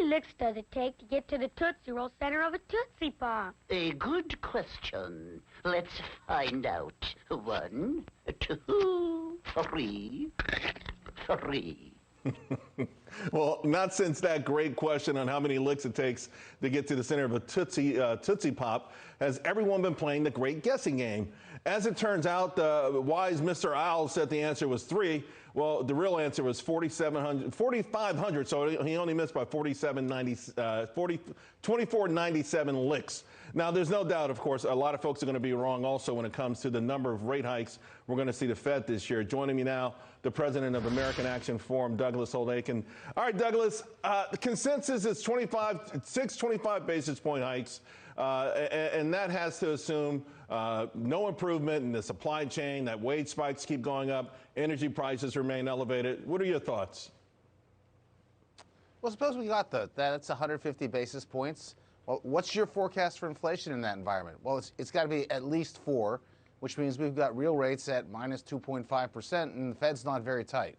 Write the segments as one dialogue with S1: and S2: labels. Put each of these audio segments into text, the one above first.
S1: licks does it take to get to the Tootsie Roll center of a Tootsie Pop?
S2: A good question. Let's find out. 1, 2, 3, 3.
S3: Well, not since that great question on how many licks it takes to get to the center of a Tootsie Pop has everyone been playing the great guessing game. As it turns out, the wise Mr. Owl said the answer was 3. Well, the real answer was 4,500, so he only missed by 2497 licks. Now, there's no doubt, of course, a lot of folks are going to be wrong also when it comes to the number of rate hikes we're going to see the Fed this year. Joining me now, the president of American Action Forum, Douglas Holtz-Eakin. All right, Douglas, the consensus is 25 basis point hikes, and that has to assume no improvement in the supply chain, that wage spikes keep going up, energy prices remain elevated. What are your thoughts?
S4: Well, suppose we got that's 150 basis points. Well, what's your forecast for inflation in that environment? Well, it's got to be at least 4, which means we've got real rates at minus 2.5%, and the Fed's not very tight.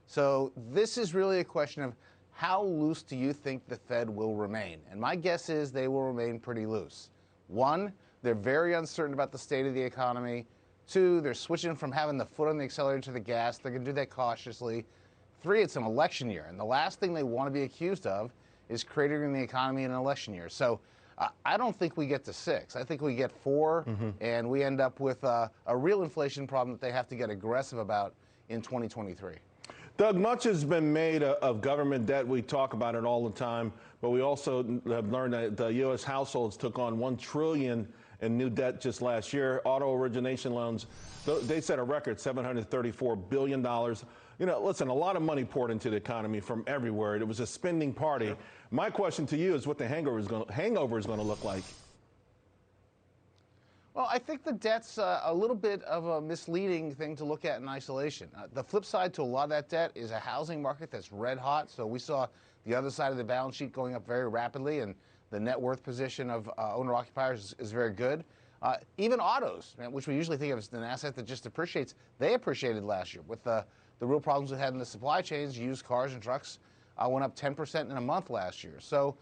S4: So this is really a question of how loose do you think the Fed will remain? And my guess is they will remain pretty loose. 1, they're very uncertain about the state of the economy. 2, they're switching from having the foot on the accelerator to the gas. They're going to do that cautiously. 3, it's an election year, and the last thing they want to be accused of is cratering the economy in an election year. So I don't think we get to 6. I think we get 4, and we end up with a real inflation problem that they have to get aggressive about in 2023.
S3: Doug, much has been made of government debt. We talk about it all the time, but we also have learned that the U.S. households took on $1 trillion in new debt just last year. Auto origination loans, they set a record $734 billion. You know, listen, a lot of money poured into the economy from everywhere. It was a spending party. Sure. My question to you is what the hangover is going to look like.
S4: Well, I think the debt's a little bit of a misleading thing to look at in isolation. The flip side to a lot of that debt is a housing market that's red hot. So we saw the other side of the balance sheet going up very rapidly, and the net worth position of owner-occupiers is very good. Even autos, which we usually think of as an asset that just appreciates, they appreciated last year. With the real problems we had in the supply chains, used cars and trucks went up 10% in a month last year. So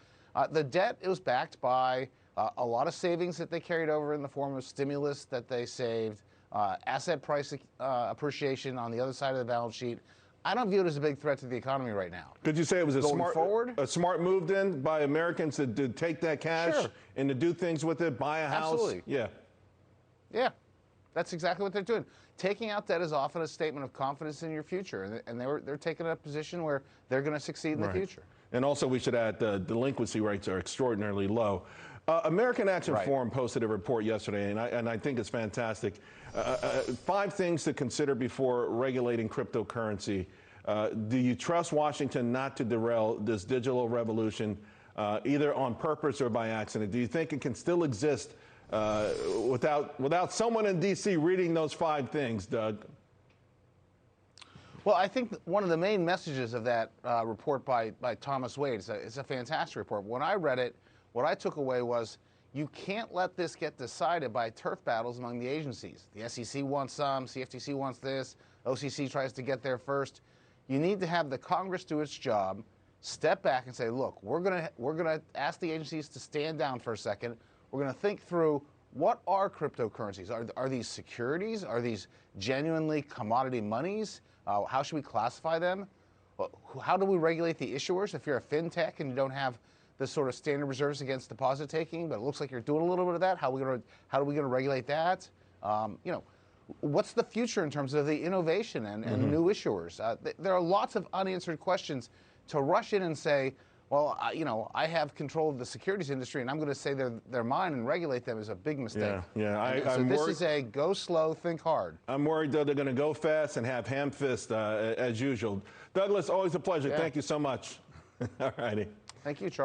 S4: the debt, it was backed by a lot of savings that they carried over in the form of stimulus that they saved, asset price appreciation on the other side of the balance sheet. I don't view it as a big threat to the economy right now.
S3: Could you say it was a smart move then by Americans to take that cash and to do things with it, buy a house?
S4: Absolutely.
S3: Yeah.
S4: Yeah, that's exactly what they're doing. Taking out debt is often a statement of confidence in your future, and they're taking a position where they're going to succeed in the future.
S3: And also we should add the delinquency rates are extraordinarily low. American Action Forum posted a report yesterday, and I think it's fantastic. 5 things to consider before regulating cryptocurrency. Do you trust Washington not to derail this digital revolution, either on purpose or by accident? Do you think it can still exist without someone in D.C. reading those 5 things, Doug?
S4: Well, I think one of the main messages of that report by Thomas Wade is a fantastic report. When I read it, what I took away was you can't let this get decided by turf battles among the agencies. The SEC wants some, CFTC wants this, OCC tries to get there first. You need to have the Congress do its job, step back and say, look, we're gonna ask the agencies to stand down for a second. We're gonna think through what are cryptocurrencies? Are these securities? Are these genuinely commodity monies? How should we classify them? How do we regulate the issuers? If you're a fintech and you don't have the sort of standard reserves against deposit taking, but it looks like you're doing a little bit of that, how are we gonna regulate that? What's the future in terms of the innovation and new issuers? There are lots of unanswered questions. To rush in and say, well, I have control of the securities industry and I'm going to say they're mine and regulate them is a big mistake.
S3: Yeah.
S4: So this is a go slow, think hard.
S3: I'm worried, though, they're going to go fast and have ham fist as usual. Douglas, always a pleasure.
S4: Yeah.
S3: Thank you so much. All righty.
S4: Thank you, Charles.